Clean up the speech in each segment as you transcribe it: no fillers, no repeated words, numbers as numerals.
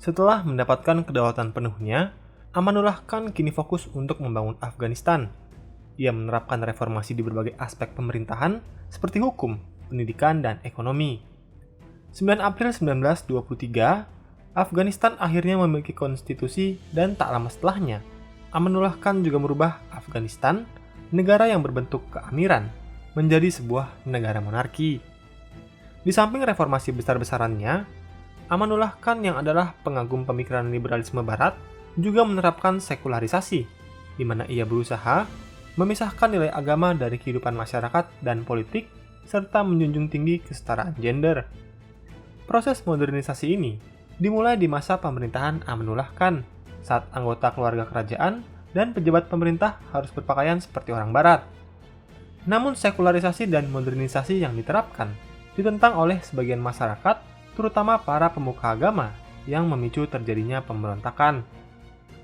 Setelah mendapatkan kedaulatan penuhnya, Amanullah Khan kini fokus untuk membangun Afghanistan. Ia menerapkan reformasi di berbagai aspek pemerintahan seperti hukum, pendidikan, dan ekonomi. 9 April 1923, Afghanistan akhirnya memiliki konstitusi dan tak lama setelahnya, Amanullah Khan juga merubah Afghanistan, negara yang berbentuk keamiran, menjadi sebuah negara monarki. Di samping reformasi besar-besarannya, Amanullah Khan yang adalah pengagum pemikiran liberalisme barat juga menerapkan sekularisasi, di mana ia berusaha memisahkan nilai agama dari kehidupan masyarakat dan politik, serta menjunjung tinggi kesetaraan gender. Proses modernisasi ini dimulai di masa pemerintahan Amanullah Khan, saat anggota keluarga kerajaan dan pejabat pemerintah harus berpakaian seperti orang barat. Namun sekularisasi dan modernisasi yang diterapkan ditentang oleh sebagian masyarakat, terutama para pemuka agama yang memicu terjadinya pemberontakan.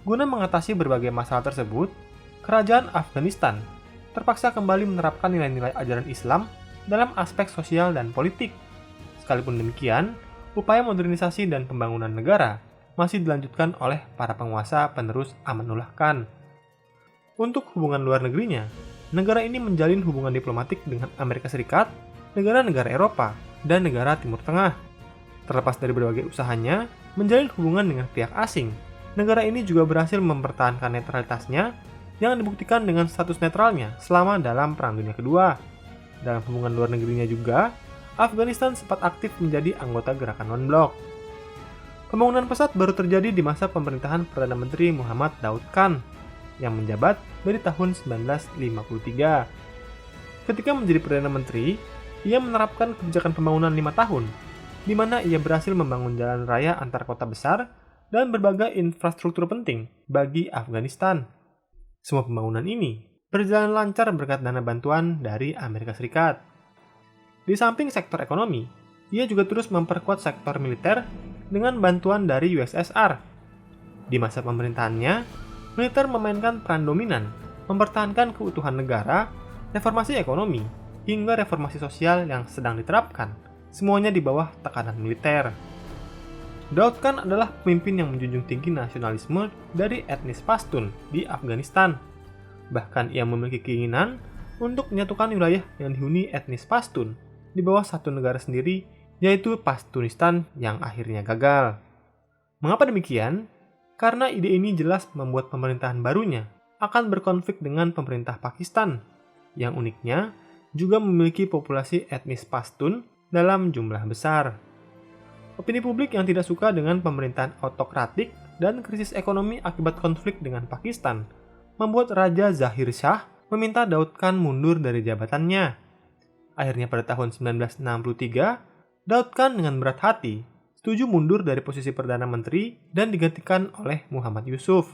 Guna mengatasi berbagai masalah tersebut, kerajaan Afghanistan terpaksa kembali menerapkan nilai-nilai ajaran Islam dalam aspek sosial dan politik. Sekalipun demikian, upaya modernisasi dan pembangunan negara masih dilanjutkan oleh para penguasa penerus Amanullah Khan. Untuk hubungan luar negerinya, negara ini menjalin hubungan diplomatik dengan Amerika Serikat, negara-negara Eropa, dan negara Timur Tengah. Terlepas dari berbagai usahanya menjalin hubungan dengan pihak asing, negara ini juga berhasil mempertahankan netralitasnya yang dibuktikan dengan status netralnya selama dalam Perang Dunia Kedua. Dalam hubungan luar negerinya juga, Afghanistan sempat aktif menjadi anggota gerakan non-blok. Pembangunan pesat baru terjadi di masa pemerintahan Perdana Menteri Muhammad Daud Khan yang menjabat dari tahun 1953. Ketika menjadi Perdana Menteri, ia menerapkan kebijakan pembangunan 5 tahun, di mana ia berhasil membangun jalan raya antar kota besar dan berbagai infrastruktur penting bagi Afghanistan. Semua pembangunan ini berjalan lancar berkat dana bantuan dari Amerika Serikat. Di samping sektor ekonomi, ia juga terus memperkuat sektor militer dengan bantuan dari USSR. Di masa pemerintahannya, militer memainkan peran dominan, mempertahankan keutuhan negara, reformasi ekonomi, hingga reformasi sosial yang sedang diterapkan, semuanya di bawah tekanan militer. Daud Khan adalah pemimpin yang menjunjung tinggi nasionalisme dari etnis Pashtun di Afghanistan. Bahkan ia memiliki keinginan untuk menyatukan wilayah yang dihuni etnis Pashtun di bawah satu negara sendiri, yaitu Pashtunistan yang akhirnya gagal. Mengapa demikian? Karena ide ini jelas membuat pemerintahan barunya akan berkonflik dengan pemerintah Pakistan, yang uniknya juga memiliki populasi etnis Pashtun dalam jumlah besar. Opini publik yang tidak suka dengan pemerintahan autokratik dan krisis ekonomi akibat konflik dengan Pakistan membuat Raja Zahir Shah meminta Daud Khan mundur dari jabatannya. Akhirnya pada tahun 1963, Daud Khan dengan berat hati setuju mundur dari posisi Perdana Menteri dan digantikan oleh Muhammad Yusuf.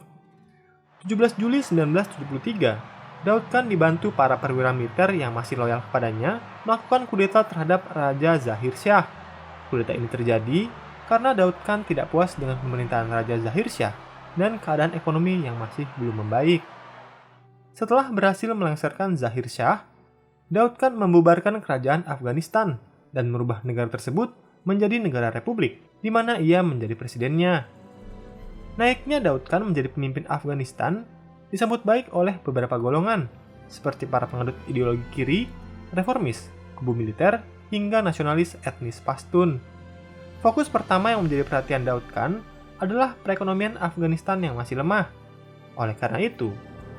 17 Juli 1973, Daud Khan dibantu para perwira militer yang masih loyal kepadanya melakukan kudeta terhadap Raja Zahir Shah. Kudeta ini terjadi karena Daud Khan tidak puas dengan pemerintahan Raja Zahir Shah dan keadaan ekonomi yang masih belum membaik. Setelah berhasil melengsarkan Zahir Shah, Daud Khan membubarkan kerajaan Afghanistan dan merubah negara tersebut menjadi negara republik, di mana ia menjadi presidennya. Naiknya Daud Khan menjadi pemimpin Afghanistan disambut baik oleh beberapa golongan, seperti para penganut ideologi kiri, reformis, kubu militer, hingga nasionalis etnis Pashtun. Fokus pertama yang menjadi perhatian Daud Khan adalah perekonomian Afghanistan yang masih lemah. Oleh karena itu,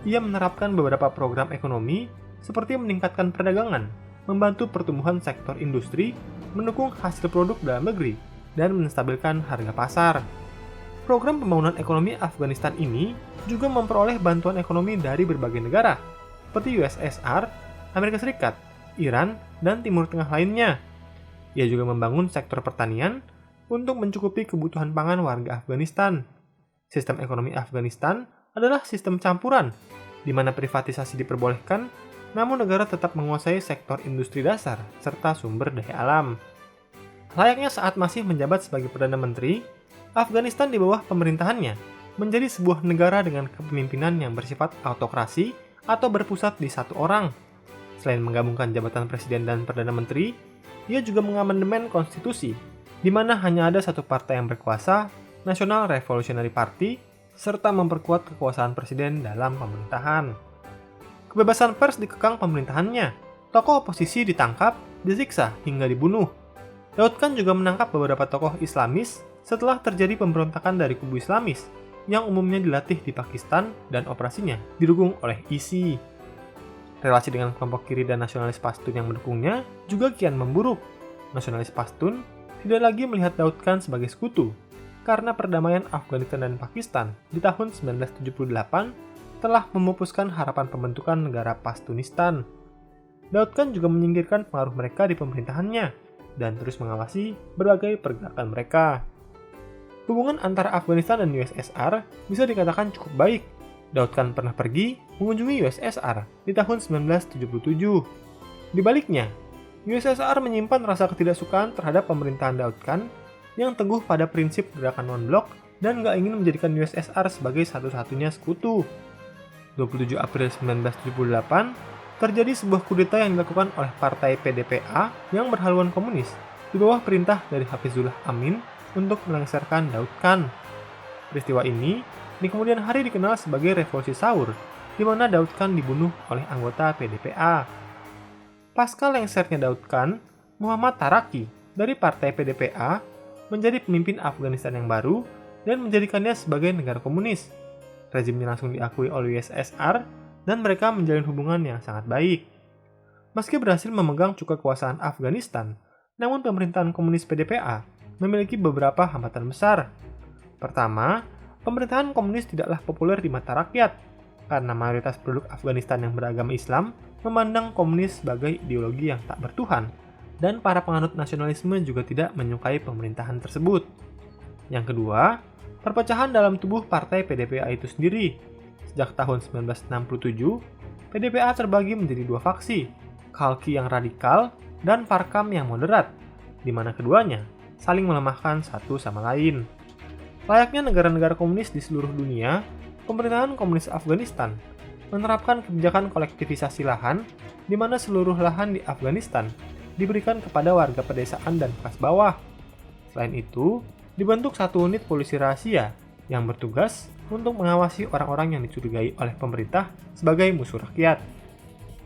ia menerapkan beberapa program ekonomi seperti meningkatkan perdagangan, membantu pertumbuhan sektor industri, mendukung hasil produk dalam negeri, dan menstabilkan harga pasar. Program pembangunan ekonomi Afghanistan ini juga memperoleh bantuan ekonomi dari berbagai negara, seperti USSR, Amerika Serikat, Iran, dan Timur Tengah lainnya. Ia juga membangun sektor pertanian untuk mencukupi kebutuhan pangan warga Afghanistan. Sistem ekonomi Afghanistan adalah sistem campuran, di mana privatisasi diperbolehkan, namun negara tetap menguasai sektor industri dasar serta sumber daya alam. Layaknya saat masih menjabat sebagai Perdana Menteri, Afghanistan di bawah pemerintahannya menjadi sebuah negara dengan kepemimpinan yang bersifat autokrasi atau berpusat di satu orang. Selain menggabungkan jabatan presiden dan Perdana Menteri, ia juga mengamandemen konstitusi, di mana hanya ada satu partai yang berkuasa, National Revolutionary Party, serta memperkuat kekuasaan presiden dalam pemerintahan. Kebebasan pers dikekang pemerintahannya. Tokoh oposisi ditangkap, disiksa, hingga dibunuh. Daud Khan juga menangkap beberapa tokoh Islamis setelah terjadi pemberontakan dari kubu Islamis yang umumnya dilatih di Pakistan dan operasinya didukung oleh ISI. Relasi dengan kelompok kiri dan nasionalis Pashtun yang mendukungnya juga kian memburuk. Nasionalis Pashtun tidak lagi melihat Daud Khan sebagai sekutu karena perdamaian Afghanistan dan Pakistan di tahun 1978 telah memupuskan harapan pembentukan negara Pashtunistan. Daud Khan juga menyingkirkan pengaruh mereka di pemerintahannya dan terus mengawasi berbagai pergerakan mereka. Hubungan antara Afghanistan dan USSR bisa dikatakan cukup baik. Daud Khan pernah pergi mengunjungi USSR di tahun 1977. Di baliknya, USSR menyimpan rasa ketidaksukaan terhadap pemerintahan Daud Khan yang teguh pada prinsip gerakan non-blok dan gak ingin menjadikan USSR sebagai satu-satunya sekutu. 27 April 1978, terjadi sebuah kudeta yang dilakukan oleh partai PDPA yang berhaluan komunis di bawah perintah dari Hafizullah Amin untuk melengsarkan Daud Khan. Peristiwa ini di kemudian hari dikenal sebagai Revolusi Saur, di mana Daud Khan dibunuh oleh anggota PDPA. Pasca lengsernya Daud Khan, Muhammad Taraki dari partai PDPA menjadi pemimpin Afghanistan yang baru dan menjadikannya sebagai negara komunis. Rezimnya langsung diakui oleh USSR dan mereka menjalin hubungan yang sangat baik. Meski berhasil memegang cukup kekuasaan Afghanistan, namun pemerintahan komunis PDPA memiliki beberapa hambatan besar. Pertama, pemerintahan komunis tidaklah populer di mata rakyat, karena mayoritas penduduk Afghanistan yang beragama Islam memandang komunis sebagai ideologi yang tak bertuhan, dan para penganut nasionalisme juga tidak menyukai pemerintahan tersebut. Yang kedua, perpecahan dalam tubuh partai PDPA itu sendiri. Sejak tahun 1967, PDPA terbagi menjadi dua faksi, Khalqi yang radikal dan Parkam yang moderat, di mana keduanya saling melemahkan satu sama lain. Layaknya negara-negara komunis di seluruh dunia, pemerintahan komunis Afghanistan menerapkan kebijakan kolektivisasi lahan, di mana seluruh lahan di Afghanistan diberikan kepada warga pedesaan dan kelas bawah. Selain itu, dibentuk satu unit polisi rahasia yang bertugas untuk mengawasi orang-orang yang dicurigai oleh pemerintah sebagai musuh rakyat.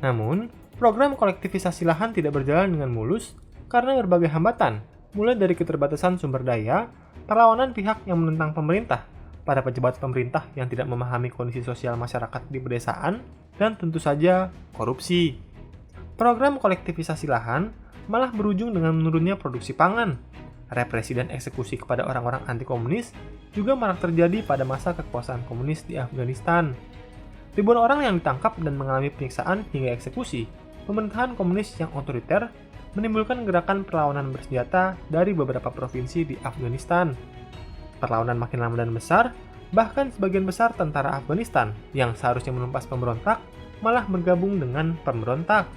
Namun, program kolektivisasi lahan tidak berjalan dengan mulus karena berbagai hambatan, mulai dari keterbatasan sumber daya, perlawanan pihak yang menentang pemerintah, pada pejabat pemerintah yang tidak memahami kondisi sosial masyarakat di pedesaan, dan tentu saja korupsi. Program kolektivisasi lahan malah berujung dengan menurunnya produksi pangan. Represi dan eksekusi kepada orang-orang anti-komunis juga marak terjadi pada masa kekuasaan komunis di Afghanistan. Ribuan orang yang ditangkap dan mengalami penyiksaan hingga eksekusi. Pemerintahan komunis yang otoriter menimbulkan gerakan perlawanan bersenjata dari beberapa provinsi di Afghanistan. Perlawanan makin lama dan besar, bahkan sebagian besar tentara Afghanistan yang seharusnya menumpas pemberontak malah bergabung dengan pemberontak.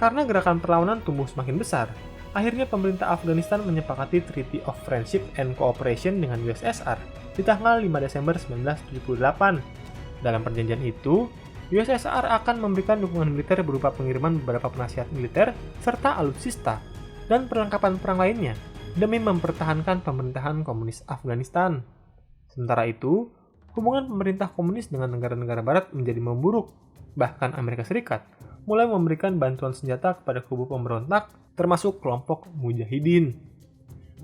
Karena gerakan perlawanan tumbuh semakin besar, akhirnya pemerintah Afghanistan menyepakati Treaty of Friendship and Cooperation dengan USSR di tanggal 5 Desember 1978. Dalam perjanjian itu, USSR akan memberikan dukungan militer berupa pengiriman beberapa penasihat militer serta alutsista dan perlengkapan perang lainnya demi mempertahankan pemerintahan komunis Afghanistan. Sementara itu, hubungan pemerintah komunis dengan negara-negara barat menjadi memburuk. Bahkan Amerika Serikat mulai memberikan bantuan senjata kepada kubu pemberontak termasuk kelompok Mujahidin.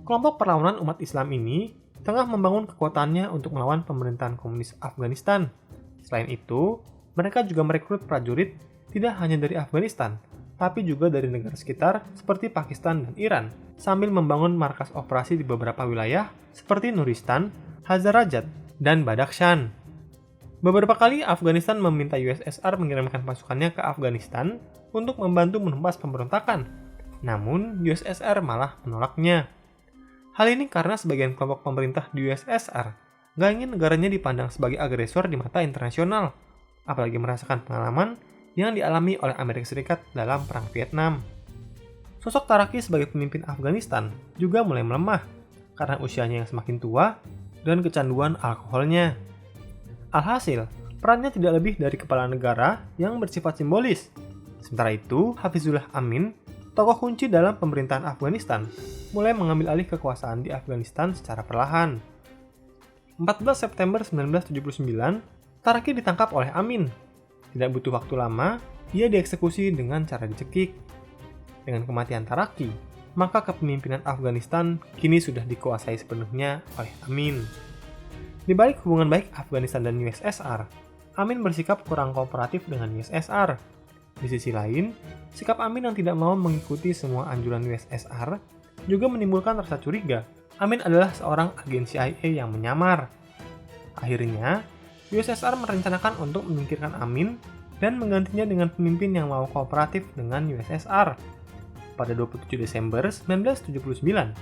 Kelompok perlawanan umat Islam ini tengah membangun kekuatannya untuk melawan pemerintahan komunis Afghanistan. Selain itu, mereka juga merekrut prajurit tidak hanya dari Afghanistan, tapi juga dari negara sekitar seperti Pakistan dan Iran, sambil membangun markas operasi di beberapa wilayah seperti Nuristan, Hazarajat, dan Badakhshan. Beberapa kali Afghanistan meminta USSR mengirimkan pasukannya ke Afghanistan untuk membantu menumpas pemberontakan, namun USSR malah menolaknya. Hal ini karena sebagian kelompok pemerintah di USSR gak ingin negaranya dipandang sebagai agresor di mata internasional, apalagi merasakan pengalaman yang dialami oleh Amerika Serikat dalam Perang Vietnam. Sosok Taraki sebagai pemimpin Afghanistan juga mulai melemah karena usianya yang semakin tua dan kecanduan alkoholnya. Alhasil, perannya tidak lebih dari kepala negara yang bersifat simbolis. Sementara itu, Hafizullah Amin, tokoh kunci dalam pemerintahan Afghanistan, mulai mengambil alih kekuasaan di Afghanistan secara perlahan. 14 September 1979, Taraki ditangkap oleh Amin. Tidak butuh waktu lama, ia dieksekusi dengan cara dicekik. Dengan kematian Taraki, maka kepemimpinan Afghanistan kini sudah dikuasai sepenuhnya oleh Amin. Di balik hubungan baik Afghanistan dan USSR, Amin bersikap kurang kooperatif dengan USSR. Di sisi lain, sikap Amin yang tidak mau mengikuti semua anjuran USSR juga menimbulkan rasa curiga. Amin adalah seorang agen CIA yang menyamar. Akhirnya, USSR merencanakan untuk menyingkirkan Amin dan menggantinya dengan pemimpin yang mau kooperatif dengan USSR. Pada 27 Desember 1979,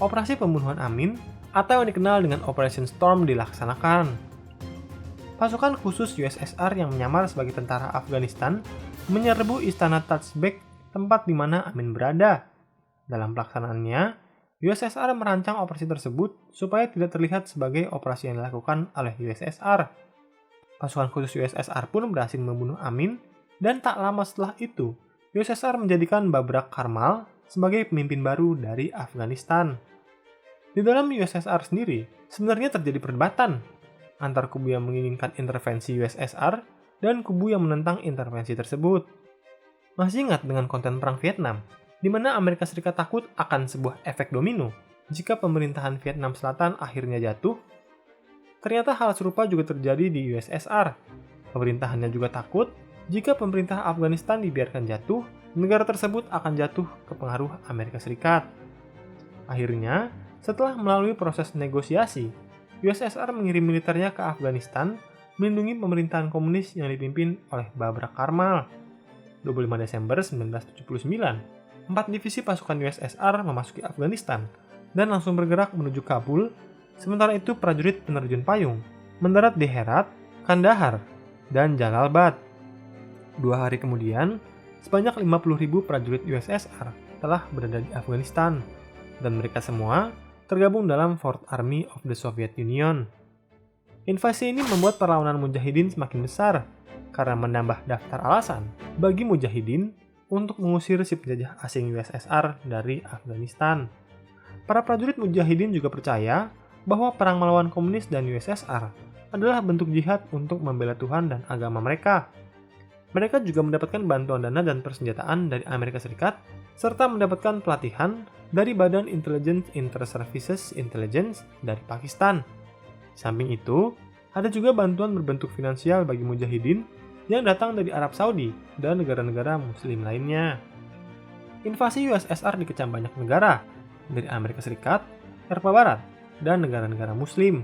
operasi pembunuhan Amin atau yang dikenal dengan Operation Storm dilaksanakan. Pasukan khusus USSR yang menyamar sebagai tentara Afghanistan menyerbu istana Tajbek, tempat di mana Amin berada. Dalam pelaksanaannya, USSR merancang operasi tersebut supaya tidak terlihat sebagai operasi yang dilakukan oleh USSR. Pasukan khusus USSR pun berhasil membunuh Amin, dan tak lama setelah itu, USSR menjadikan Babrak Karmal sebagai pemimpin baru dari Afghanistan. Di dalam USSR sendiri, sebenarnya terjadi perdebatan antara kubu yang menginginkan intervensi USSR dan kubu yang menentang intervensi tersebut. Masih ingat dengan konten Perang Vietnam, di mana Amerika Serikat takut akan sebuah efek domino jika pemerintahan Vietnam Selatan akhirnya jatuh? Ternyata hal serupa juga terjadi di USSR. Pemerintahannya juga takut jika pemerintah Afghanistan dibiarkan jatuh, negara tersebut akan jatuh ke pengaruh Amerika Serikat. Akhirnya, setelah melalui proses negosiasi, USSR mengirim militernya ke Afghanistan melindungi pemerintahan komunis yang dipimpin oleh Babrak Karmal. 25 Desember 1979, 4 divisi pasukan USSR memasuki Afghanistan dan langsung bergerak menuju Kabul. Sementara itu prajurit penerjun payung mendarat di Herat, Kandahar, dan Jalalabad. 2 hari kemudian, sebanyak 50.000 prajurit USSR telah berada di Afghanistan, dan mereka semua tergabung dalam Fourth Army of the Soviet Union. Invasi ini membuat perlawanan Mujahidin semakin besar, karena menambah daftar alasan bagi Mujahidin untuk mengusir si penjajah asing USSR dari Afghanistan. Para prajurit Mujahidin juga percaya bahwa perang melawan komunis dan USSR adalah bentuk jihad untuk membela Tuhan dan agama mereka. Mereka juga mendapatkan bantuan dana dan persenjataan dari Amerika Serikat, serta mendapatkan pelatihan dari Badan Intelligence Inter-Services Intelligence dari Pakistan. Di samping itu, ada juga bantuan berbentuk finansial bagi Mujahidin yang datang dari Arab Saudi dan negara-negara Muslim lainnya. Invasi USSR dikecam banyak negara, dari Amerika Serikat, Eropa Barat, dan negara-negara Muslim,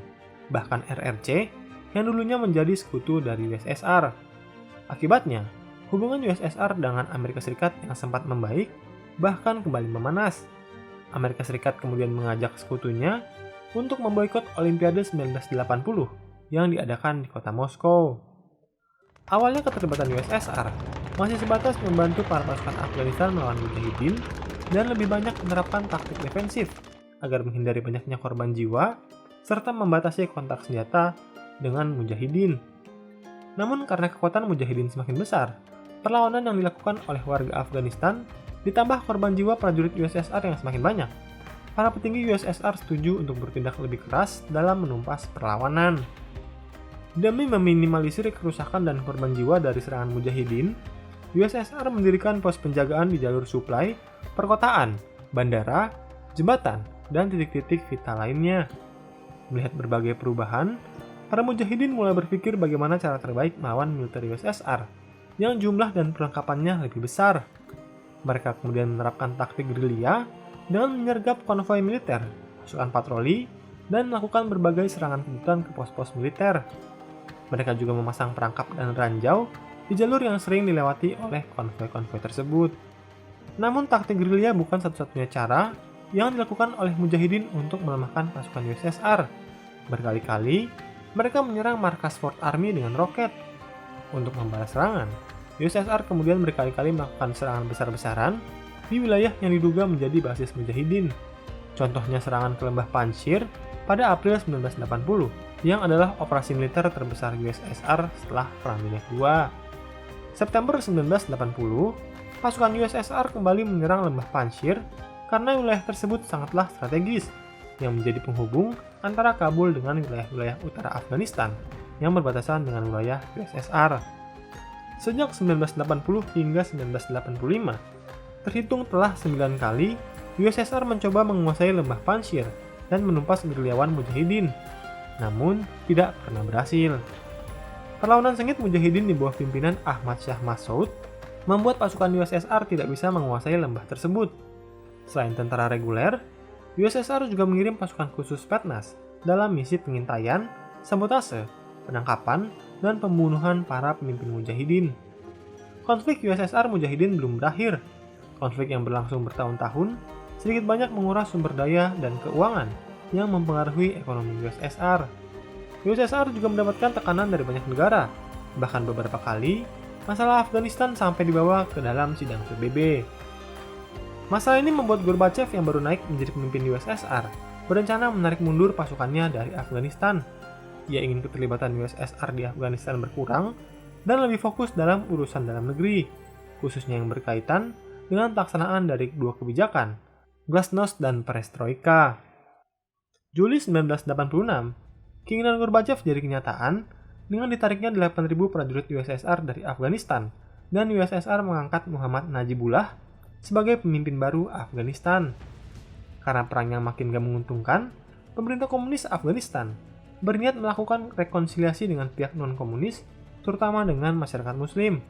bahkan RRC yang dulunya menjadi sekutu dari USSR. Akibatnya, hubungan USSR dengan Amerika Serikat yang sempat membaik bahkan kembali memanas. Amerika Serikat kemudian mengajak sekutunya untuk memboikot Olimpiade 1980 yang diadakan di kota Moskow. Awalnya keterlibatan USSR masih sebatas membantu para pasukan Afghanistan melawan Mujahidin dan lebih banyak menerapkan taktik defensif agar menghindari banyaknya korban jiwa serta membatasi kontak senjata dengan Mujahidin. Namun karena kekuatan Mujahidin semakin besar, perlawanan yang dilakukan oleh warga Afghanistan ditambah korban jiwa prajurit USSR yang semakin banyak, para petinggi USSR setuju untuk bertindak lebih keras dalam menumpas perlawanan. Demi meminimalisir kerusakan dan korban jiwa dari serangan Mujahidin, USSR mendirikan pos penjagaan di jalur suplai, perkotaan, bandara, jembatan, dan titik-titik vital lainnya. Melihat berbagai perubahan, para Mujahidin mulai berpikir bagaimana cara terbaik melawan militer USSR yang jumlah dan perlengkapannya lebih besar. Mereka kemudian menerapkan taktik gerilya dengan menyergap konvoi militer, pasukan patroli, dan melakukan berbagai serangan kejutan ke pos-pos militer. Mereka juga memasang perangkap dan ranjau di jalur yang sering dilewati oleh konvoi-konvoi tersebut. Namun taktik gerilya bukan satu-satunya cara yang dilakukan oleh Mujahidin untuk melemahkan pasukan USSR. Berkali-kali, mereka menyerang markas Fourth Army dengan roket. Untuk membalas serangan, USSR kemudian berkali-kali melakukan serangan besar-besaran di wilayah yang diduga menjadi basis Mujahidin. Contohnya serangan ke lembah Panjshir pada April 1980, yang adalah operasi militer terbesar USSR setelah Perang Dunia II. September 1980, pasukan USSR kembali menyerang lembah Panjshir karena wilayah tersebut sangatlah strategis, yang menjadi penghubung antara Kabul dengan wilayah-wilayah utara Afghanistan yang berbatasan dengan wilayah USSR. Sejak 1980 hingga 1985, terhitung telah 9 kali USSR mencoba menguasai lembah Panjshir dan menumpas gerilyawan mujahidin, namun tidak pernah berhasil. Perlawanan sengit mujahidin di bawah pimpinan Ahmad Shah Massoud membuat pasukan USSR tidak bisa menguasai lembah tersebut. Selain tentara reguler, USSR juga mengirim pasukan khusus Spetsnaz dalam misi pengintaian, sabotase, penangkapan, dan pembunuhan para pemimpin mujahidin. Konflik USSR mujahidin belum berakhir. Konflik yang berlangsung bertahun-tahun sedikit banyak menguras sumber daya dan keuangan yang mempengaruhi ekonomi USSR. USSR juga mendapatkan tekanan dari banyak negara, bahkan beberapa kali masalah Afghanistan sampai dibawa ke dalam sidang PBB. Masalah ini membuat Gorbachev yang baru naik menjadi pemimpin USSR berencana menarik mundur pasukannya dari Afghanistan. Ia ingin keterlibatan USSR di Afghanistan berkurang dan lebih fokus dalam urusan dalam negeri, khususnya yang berkaitan dengan pelaksanaan dari dua kebijakan, Glasnost dan Perestroika. Juli 1986, keinginan Gorbachev jadi kenyataan dengan ditariknya 8.000 prajurit USSR dari Afghanistan dan USSR mengangkat Muhammad Najibullah sebagai pemimpin baru Afghanistan. Karena perang yang makin gak menguntungkan, pemerintah komunis Afghanistan berniat melakukan rekonsiliasi dengan pihak non-komunis, terutama dengan masyarakat muslim.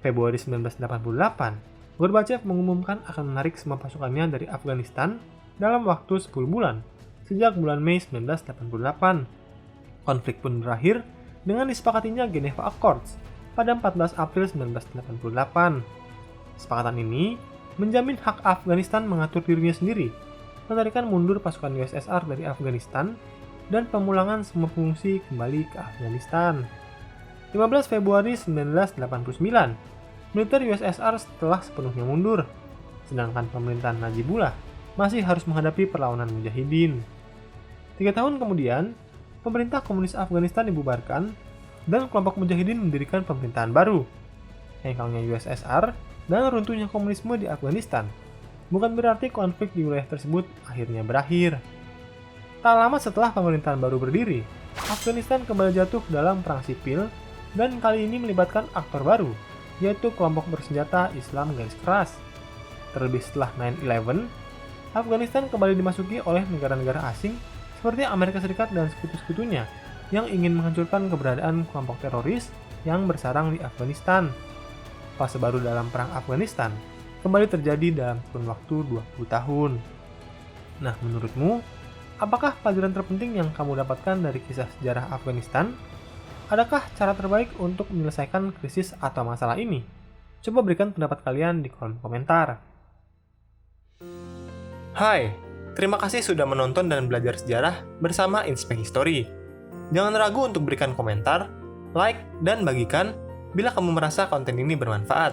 Februari 1988, Gorbachev mengumumkan akan menarik semua pasukannya dari Afghanistan dalam waktu 10 bulan, sejak bulan Mei 1988. Konflik pun berakhir dengan disepakatinya Geneva Accords pada 14 April 1988. Kesepakatan ini menjamin hak Afghanistan mengatur dirinya sendiri, menarikan mundur pasukan USSR dari Afghanistan, dan pemulangan semua pengungsi kembali ke Afghanistan. 15 Februari 1989, militer USSR setelah sepenuhnya mundur, sedangkan pemerintahan Najibullah masih harus menghadapi perlawanan mujahidin. 3 tahun kemudian, pemerintah komunis Afghanistan dibubarkan dan kelompok mujahidin mendirikan pemerintahan baru. Hengkangnya USSR dan runtuhnya komunisme di Afghanistan bukan berarti konflik di wilayah tersebut akhirnya berakhir. Tak lama setelah pemerintahan baru berdiri, Afghanistan kembali jatuh dalam perang sipil dan kali ini melibatkan aktor baru, yaitu kelompok bersenjata Islam garis keras. Terlebih setelah 9/11, Afghanistan kembali dimasuki oleh negara-negara asing seperti Amerika Serikat dan sekutu-sekutunya yang ingin menghancurkan keberadaan kelompok teroris yang bersarang di Afghanistan. Fase baru dalam perang Afghanistan kembali terjadi dalam kurun waktu 20 tahun. Nah, menurutmu, apakah pelajaran terpenting yang kamu dapatkan dari kisah sejarah Afghanistan? Adakah cara terbaik untuk menyelesaikan krisis atau masalah ini? Coba berikan pendapat kalian di kolom komentar. Hai, terima kasih sudah menonton dan belajar sejarah bersama Inspek History. Jangan ragu untuk berikan komentar, like, dan bagikan bila kamu merasa konten ini bermanfaat.